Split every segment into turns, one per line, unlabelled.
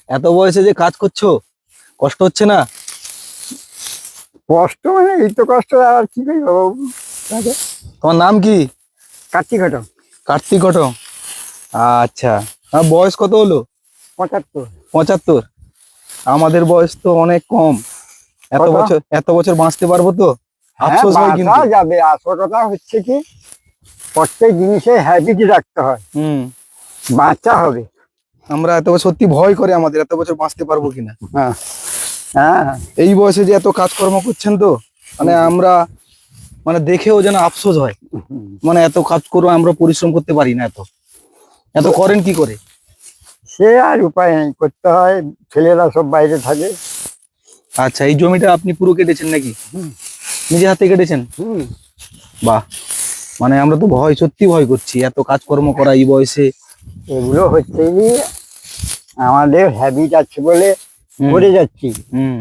এত বয়সে যে কাজ করছো, কষ্ট হচ্ছে না?
কষ্ট মানে এই তো কষ্ট, আর কি করবো বাবু।
তোমার নাম কি?
কার্তিক ঘটক।
কার্তিক ঘটক। আচ্ছা, বয়স কত হলো?
75।
75? আমাদের বয়স তো অনেক কম।
কত?
এত বছর বাঁচতে পারবো তো?
হ্যাঁ,
আফসোস হয়
বাঁচা
কিন্তু।
যাবে। আসল কথা হচ্ছে কি, প্রত্যেক জিনিসে হ্যাবিট রাখতে হয়,
হুম।
বাঁচা হবে।
আমরা সত্যি ভয় করে আমাদের এত বছর বাঁচতে পারবো কিনা।
হ্যাঁ হ্যাঁ।
এই বয়সে যে এত কাজকর্ম করছেন তো, মানে আমরা মানে দেখেও যেন আফসোস হয়। মানে এত কাজ করবো, আমরা পরিশ্রম করতে পারি না। এত এত করেন কি করে?
সে আর উপায় নেই, করতে হয়। ছেলেরা সব বাইরে থাকে।
আচ্ছা, এই জমিটা আপনি পুরো কেটেছেন নাকি?
হুম।
নিজে হাতে কেটেছেন?
হুম।
বাহ। মানে আমরা তো সত্যি ভয় করছি এত কাজকর্ম করা এই বয়সে।
এগুলো হচ্ছে কি, আমাদের হ্যাবিট আছে বলে করে যাচ্ছি।
হুম।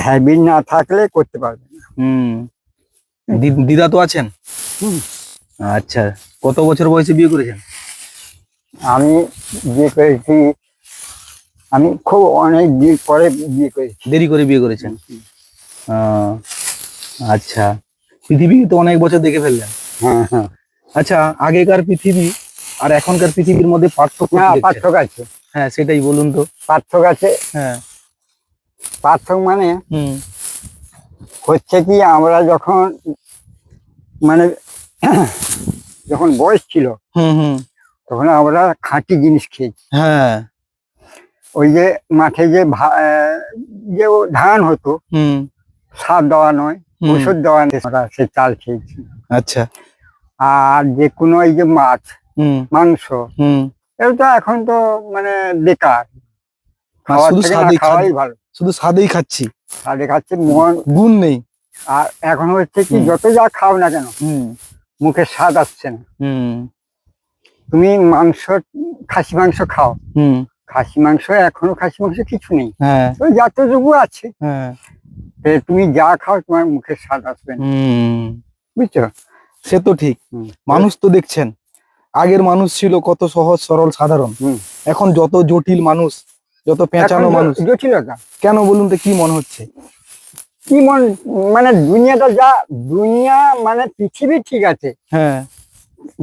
হ্যাবিট না থাকলে করতে পারবে না।
হুম। দিদা তো আছেন?
হুম।
আচ্ছা, কত বছর বয়সে বিয়ে করেছেন?
আমি বিয়ে করেছি, আমি খুব অনেক দিন পরে বিয়ে করেছি।
দেরি করে বিয়ে করেছেন? আহ, আচ্ছা, পৃথিবী তো অনেক বছর দেখে ফেললেন।
হ্যাঁ হ্যাঁ।
আচ্ছা, আগেকার পৃথিবী আর এখনকার পৃথিবীর মধ্যে পার্থক্য কি
না,
দেখছেন?
পার্থক্য আছে।
হ্যাঁ, সেটাই বলুন তো।
পার্থক্য আছে।
হ্যাঁ।
পার্থক্য মানে
হুম।
হচ্ছে কি, আমরা যখন মানে যখন বয়স ছিল,
হুম। হুম।
তখন আমরা খাঁটি জিনিস খেয়েছি।
হ্যাঁ।
ওই যে মাঠে যে যে ধান হতো,
হুম।
সার দেওয়া নয়,
হুম।
ওষুধ দেওয়া নেই, আমরা সে চাল খেয়েছি।
আচ্ছা।
আর যে কোনো এই যে মাছ,
হুম।
মাংস,
হুম।
এটা তো এখন তো মানে বেকার। খাওয়ার
শুধু
থেকে না
স্বাদেই
খাওয়াই ভালো।
শুধু স্বাদেই খাচ্ছি,
সাদে খাচ্ছে মন।
গুণ নেই।
আর এখন হচ্ছে কি,
হুম।
যত যা খাও না কেন,
হুম।
মুখে স্বাদ আসছে না।
হুম।
তুমি মাংস, খাসি মাংস খাও,
হুম।
খাসি মাংস, এখনো খাসি মাংস কিছু নেই,
হ্যাঁ।
ওই যতটুকু আছে।
হ্যাঁ।
তুমি যা খাও তোমার মুখে স্বাদ আসবে না,
হুম।
বুঝছো?
সে তো ঠিক।
হুম।
মানুষ তো দেখছেন, আগের মানুষ ছিল কত সহজ সরল সাধারণ।
হুম।
এখন যত জটিল মানুষ, যত
এখন
পেঁচানো মানুষ।
জটিলতা
কেন বলুন তো, কি মনে হচ্ছে?
কি মানে দুনিয়াটা যা, দুনিয়া মানে পৃথিবী ঠিক আছে,
হ্যাঁ।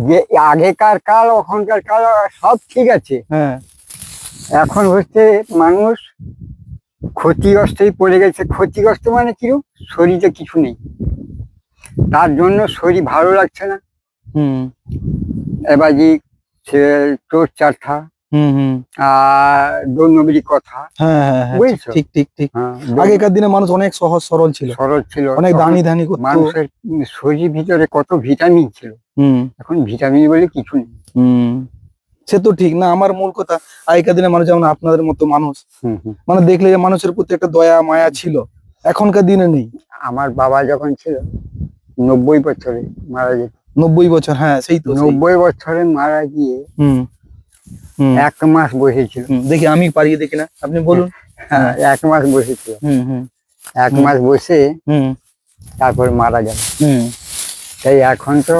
যে আগেকার কাল এখনকার কাল সব ঠিক আছে।
হ্যাঁ।
এখন হচ্ছে মানুষ ক্ষতিগ্রস্তই পড়ে গেছে। ক্ষতিগ্রস্ত মানে কি, শরীরে কিছু নেই, তার জন্য শরীর ভালো লাগছে না।
হুম।
এবার যে সে চোর চারঠা
হুম। হুম।
আর দৈনবী কথা,
হ্যাঁ। হ্যাঁ। হ্যাঁ,
বুঝছো?
ঠিক ঠিক ঠিক।
হ্যাঁ,
আগেকার দিনে মানুষ অনেক সহজ সরল ছিল,
সরল ছিল।
অনেক
তখন
দানি ধানি করতো।
মানুষের শরীর ভিতরে কত ভিটামিন ছিল,
হুম।
এখন ভিটামিন বলে কিছু নেই।
হুম। সে তো ঠিক না, আমার মূল কথা, আগেকার দিনে মানুষ যেমন আপনাদের মতো মানুষ,
হুম হুম।
মানে দেখলে যে মানুষের প্রতি একটা দয়া মায়া ছিল, এখনকার দিনে নেই।
আমার বাবা যখন ছিল 90 বছরে মারা যেত।
90 বছর? হ্যাঁ, সেই তো সেই।
90 বছরে মারা গিয়ে
হুম। হুম।
1 মাস বসেছিল।
দেখি আমি পারিয়ে দেখি না, আপনি বলুন।
হ্যাঁ,
হ্যাঁ।
1 মাস বসেছিল।
হুম। হুম।
1 মাস বসে
হুম।
তারপর মারা গেল।
হুম।
তাই এখন তো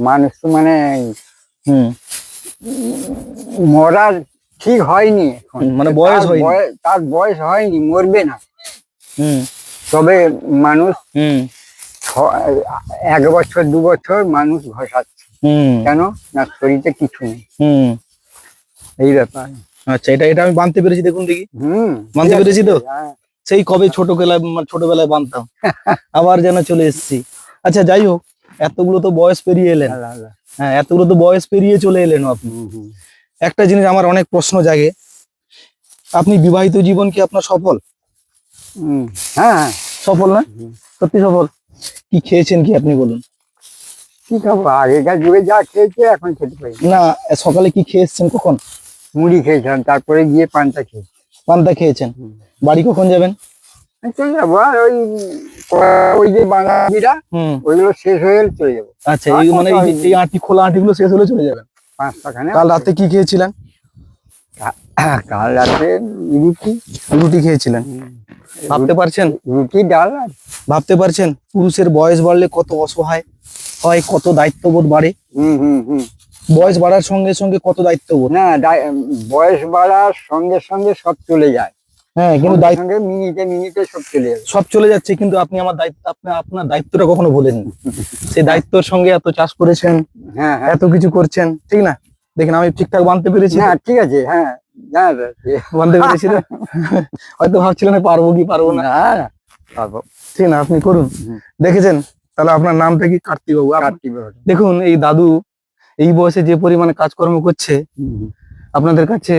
মানুষ তো মানে
হুম।
মরার ঠিক হয়নি এখন,
মানে বয়স হয়নি।
তার বয়স হয়নি, মরবে না।
হুম।
তবে মানুষ
হুম।
1 বছর 2 বছর মানুষ ঘষাচ্ছে।
হুম।
কেন না, শরীরে কিছু নেই,
হুম।
এই ব্যাপার।
আচ্ছা, এটা এটা আমি বানতে পেরেছি, দেখুন দেখি।
হুম।
মানতে
ঠিক আছে,
পেরেছি তো?
হ্যাঁ।
সেই কবে ছোটবেলায় বানতাম, আবার যেন চলে এসেছি। আচ্ছা, যাই হোক, এতগুলো তো বয়স পেরিয়ে এলেন।
আল্লাহ আল্লাহ।
হ্যাঁ, এতগুলো তো বয়স পেরিয়ে চলে এলেন আপনি।
হুম হুম।
একটা জিনিস আমার অনেক প্রশ্ন জাগে, আপনি বিবাহিত জীবন কি আপনার সফল?
হুম। হ্যাঁ হ্যাঁ।
সফল না?
হুম।
সত্যি সফল? কি খেয়েছেন কি আপনি বলুন?
কি খাবো, আগেকার যুগে যা খেয়েছে এখন খেতে পারি না।
না, সকালে কি খেয়ে এসছেন কখন?
মুড়ি খেয়েছিলাম, তারপরে গিয়ে পান্তা খেয়েছি।
পান্তা খেয়েছেন?
হুম।
বাড়ি কখন যাবেন?
চলে যাবো, আর ওই যে বাঙালিরা,
হুম।
ওইগুলো শেষ হয়ে গেলে চলে যাবো।
আচ্ছা, এই মানে এই আঁটি খোলা আঁটিগুলো শেষ হলে চলে যাবেন।
5টা খানে।
কাল রাতে কি খেয়েছিলেন?
কাল রাতে রুটি।
রুটি খেয়েছিলেন? ভাবতে পারছেন?
রুটি ডাল আর
ভাবতে পারছেন পুরুষের বয়স বাড়লে কত অসহায় হয়, কত দায়িত্ববোধ বাড়ে?
হুম হুম হুম।
বয়স বাড়ার সঙ্গে সঙ্গে কত দায়িত্ববোধ।
না বয়স বাড়ার সঙ্গে সঙ্গে সব চলে যায়,
হ্যাঁ, কিন্তু
সঙ্গে
দায়িত্ব
সঙ্গে মিনিটে মিনিটে সব চলে যাবে।
সব চলে যাচ্ছে, কিন্তু আপনি আমার দায়িত্ব, আপনার দায়িত্বটা কখনো ভোলেননি। সেই দায়িত্বের সঙ্গে এত চাষ করেছেন,
হ্যাঁ হ্যাঁ,
এত কিছু করছেন, ঠিক না? দেখেন আমি ঠিকঠাক বানতে পেরেছি
না
তো?
ঠিক আছে, হ্যাঁ না
বানতে পেরেছি তো? হয়তো ভাবছিলেন পারবো কি পারবো না,
না না, পারবো।
ঠিক না? আপনি করুন।
হুম।
দেখেছেন? তাহলে আপনার নামটা কি? কার্তিক বাবু।
কার্তিক বাবু।
দেখুন এই দাদু এই বয়সে যে পরিমাণে কাজকর্ম করছে,
হুম।
আপনাদের কাছে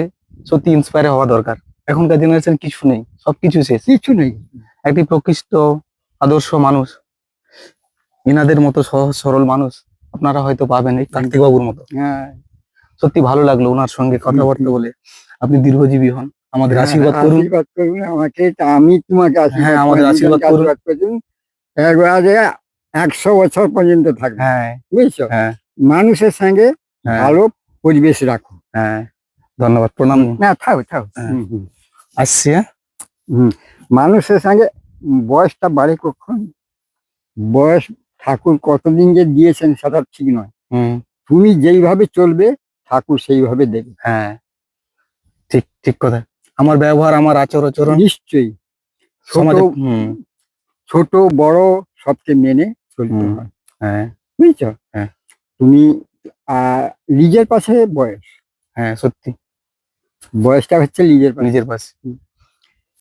সত্যি ইন্সপায়ার হওয়া দরকার। এখনকার জেনারেশন কিছু নেই, সবকিছু শেষ।
কিছু নেই।
একটি প্রকৃষ্ট আদর্শ মানুষ, ইনাদের মতো সহজ সরল মানুষ আপনারা হয়তো পাবেন এই কার্তিক বাবুর মতো।
হ্যাঁ,
সত্যি ভালো লাগলো ওনার সঙ্গে কথাবার্তা বলে। আপনি দীর্ঘজীবী হন, আমাদের
হ্যাঁ,
আশীর্বাদ করুন।
আশীর্বাদ করুন আমাকে, তা আমি তোমাকে আশীর্বাদ
হ্যাঁ, আমাদের
করি,
আশীর্বাদ
দুজনকে
করুন।
আশীর্বাদ করুন, একবারে 100 বছর পর্যন্ত থাকবে,
হ্যাঁ
বুঝছো?
হ্যাঁ
মানুষের সঙ্গে
হ্যাঁ
ভালো পরিবেশ রাখো।
হ্যাঁ, ধন্যবাদ, প্রণাম।
না থাও থাও।
হ্যাঁ।
হুম, হুম,
আসছি। হ্যাঁ
হুম। মানুষের সঙ্গে বয়সটা বাড়ে কখন, বয়স ঠাকুর কতদিন যে দিয়েছেন সেটা ঠিক নয়।
হুম,
তুমি যেইভাবে চলবে ঠাকুর সেইভাবে দেবে।
হ্যাঁ, ঠিক ঠিক কথা। আমার ব্যবহার, আমার আচরণ
নিশ্চয়ই ছোট
সমাজে, হুম,
ছোট বড় সবকে মেনে চলতে
হুম,
হয়,
হ্যাঁ
বুঝছো?
হ্যাঁ
তুমি নিজের পাশে বয়স,
হ্যাঁ, সত্যি
বয়সটা হচ্ছে নিজের পাশে।
নিজের পাশে।